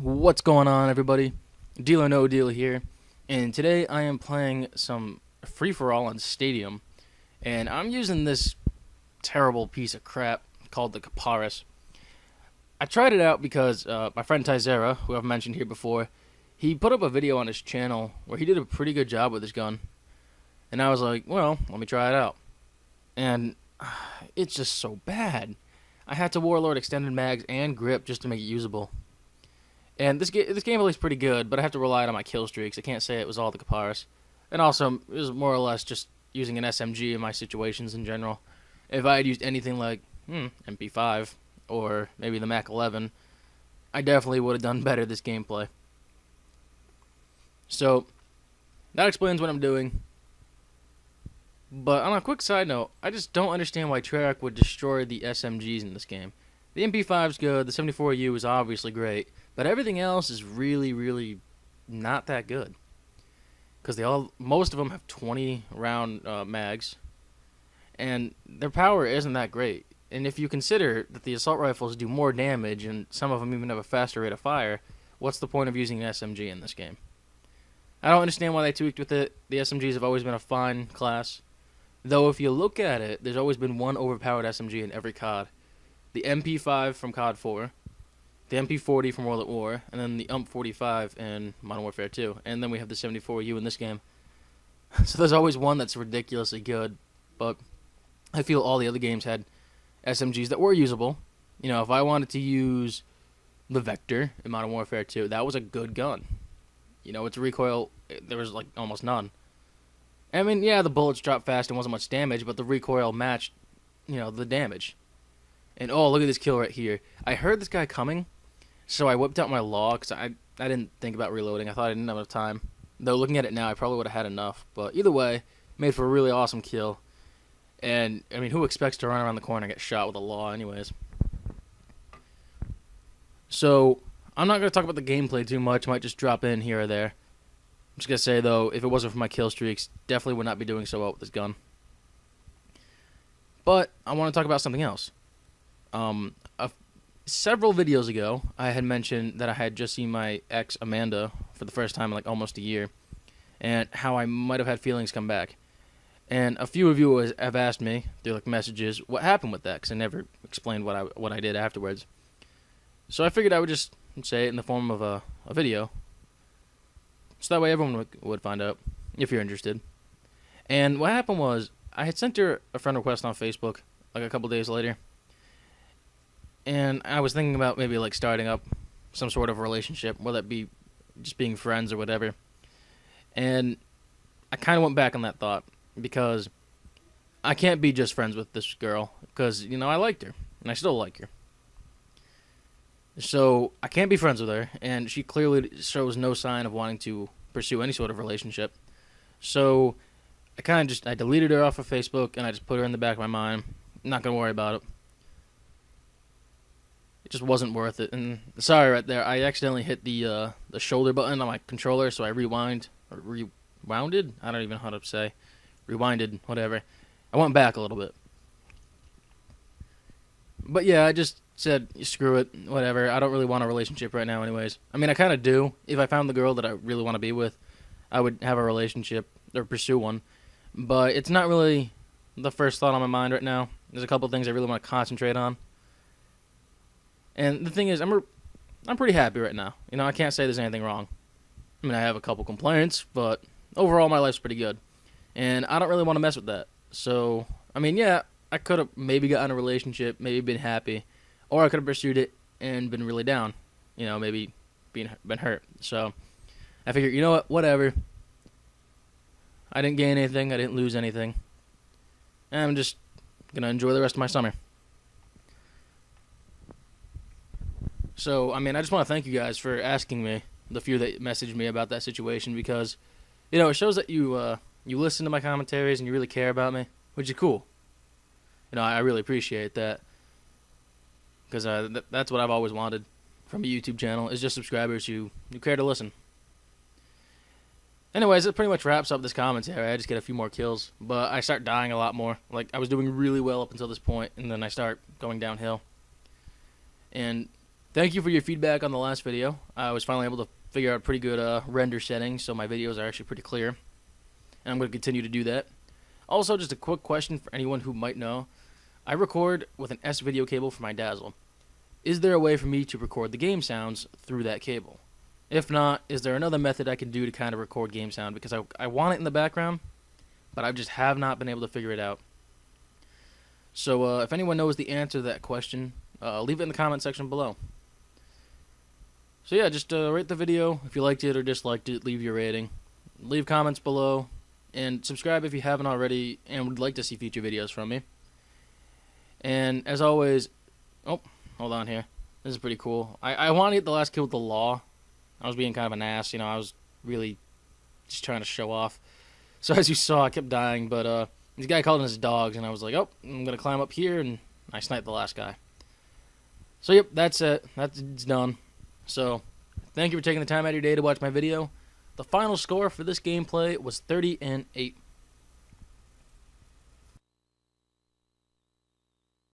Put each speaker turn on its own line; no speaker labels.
What's going on, everybody? Deal or No Deal here, and today I am playing some free for all on Stadium, and I'm using this terrible piece of crap called the Kiparis. I tried it out because my friend Tyzera, who I've mentioned here before, he put up a video on his channel where he did a pretty good job with his gun, and I was like, well, let me try it out, and it's just so bad. I had to Warlord extended mags and grip just to make it usable. And this game plays pretty good, but I have to rely on my kill streaks. I can't say it was all the Kiparis. And also, it was more or less just using an SMG in my situations in general. If I had used anything like MP5 or maybe the Mac 11, I definitely would have done better this gameplay. So, that explains what I'm doing. But on a quick side note, I just don't understand why Treyarch would destroy the SMGs in this game. The MP5 is good, the 74U is obviously great, but everything else is really, really not that good. Because most of them have 20 round mags, and their power isn't that great. And if you consider that the assault rifles do more damage, and some of them even have a faster rate of fire, what's the point of using an SMG in this game? I don't understand why they tweaked with it. The SMGs have always been a fine class. Though if you look at it, there's always been one overpowered SMG in every COD. The MP5 from COD 4, the MP40 from World at War, and then the UMP45 in Modern Warfare 2. And then we have the 74U in this game. So there's always one that's ridiculously good, but I feel all the other games had SMGs that were usable. You know, if I wanted to use the Vector in Modern Warfare 2, that was a good gun. You know, its recoil, there was like almost none. I mean, yeah, the bullets dropped fast and wasn't much damage, but the recoil matched, the damage. And oh, look at this kill right here. I heard this guy coming, so I whipped out my law because I didn't think about reloading. I thought I didn't have enough time. Though looking at it now, I probably would have had enough. But either way, made for a really awesome kill. And, I mean, who expects to run around the corner and get shot with a law anyways? So, I'm not going to talk about the gameplay too much. I might just drop in here or there. I'm just going to say, though, if it wasn't for my kill streaks, definitely would not be doing so well with this gun. But I want to talk about something else. Several videos ago, I had mentioned that I had just seen my ex, Amanda, for the first time in like almost a year, and how I might have had feelings come back. And a few of you have asked me through like messages what happened with that, because I never explained what I did afterwards. So I figured I would just say it in the form of a video, so that way everyone would find out if you're interested. And what happened was I had sent her a friend request on Facebook like a couple days later. And I was thinking about maybe like starting up some sort of relationship, whether it be just being friends or whatever. And I kind of went back on that thought because I can't be just friends with this girl because, I liked her and I still like her. So I can't be friends with her, and she clearly shows no sign of wanting to pursue any sort of relationship. So I deleted her off of Facebook and I just put her in the back of my mind. I'm not going to worry about it. It just wasn't worth it. And sorry right there, I accidentally hit the shoulder button on my controller, so I rewounded? I don't even know how to say. Rewinded, whatever. I went back a little bit. But yeah, I just said, screw it, whatever. I don't really want a relationship right now anyways. I mean, I kind of do. If I found the girl that I really want to be with, I would have a relationship or pursue one. But it's not really the first thought on my mind right now. There's a couple things I really want to concentrate on. And the thing is, I'm pretty happy right now. I can't say there's anything wrong. I mean, I have a couple complaints, but overall my life's pretty good. And I don't really want to mess with that. So, I mean, yeah, I could have maybe gotten a relationship, maybe been happy, or I could have pursued it and been really down. Maybe been hurt. So, I figured, you know what, whatever. I didn't gain anything, I didn't lose anything. And I'm just going to enjoy the rest of my summer. So, I mean, I just want to thank you guys for asking me, the few that messaged me about that situation, because, it shows that you listen to my commentaries and you really care about me, which is cool. I really appreciate that, because that's what I've always wanted from a YouTube channel, is just subscribers who care to listen. Anyways, it pretty much wraps up this commentary. I just get a few more kills, but I start dying a lot more. Like, I was doing really well up until this point, and then I start going downhill. And Thank you for your feedback on the last video. I was finally able to figure out pretty good render settings, so my videos are actually pretty clear. And I'm going to continue to do that. Also, just a quick question for anyone who might know. I record with an S-video cable for my Dazzle. Is there a way for me to record the game sounds through that cable? If not, is there another method I can do to kind of record game sound? Because I want it in the background, but I just have not been able to figure it out. So if anyone knows the answer to that question, leave it in the comment section below. So yeah, just rate the video if you liked it or disliked it. Leave your rating. Leave comments below. And subscribe if you haven't already and would like to see future videos from me. And as always... Oh, hold on here. This is pretty cool. I want to get the last kill with the law. I was being kind of an ass. You know, I was really just trying to show off. So as you saw, I kept dying. But this guy called in his dogs. And I was like, oh, I'm going to climb up here. And I sniped the last guy. So yep, that's it. That's done. So, thank you for taking the time out of your day to watch my video. The final score for this gameplay was 30-8.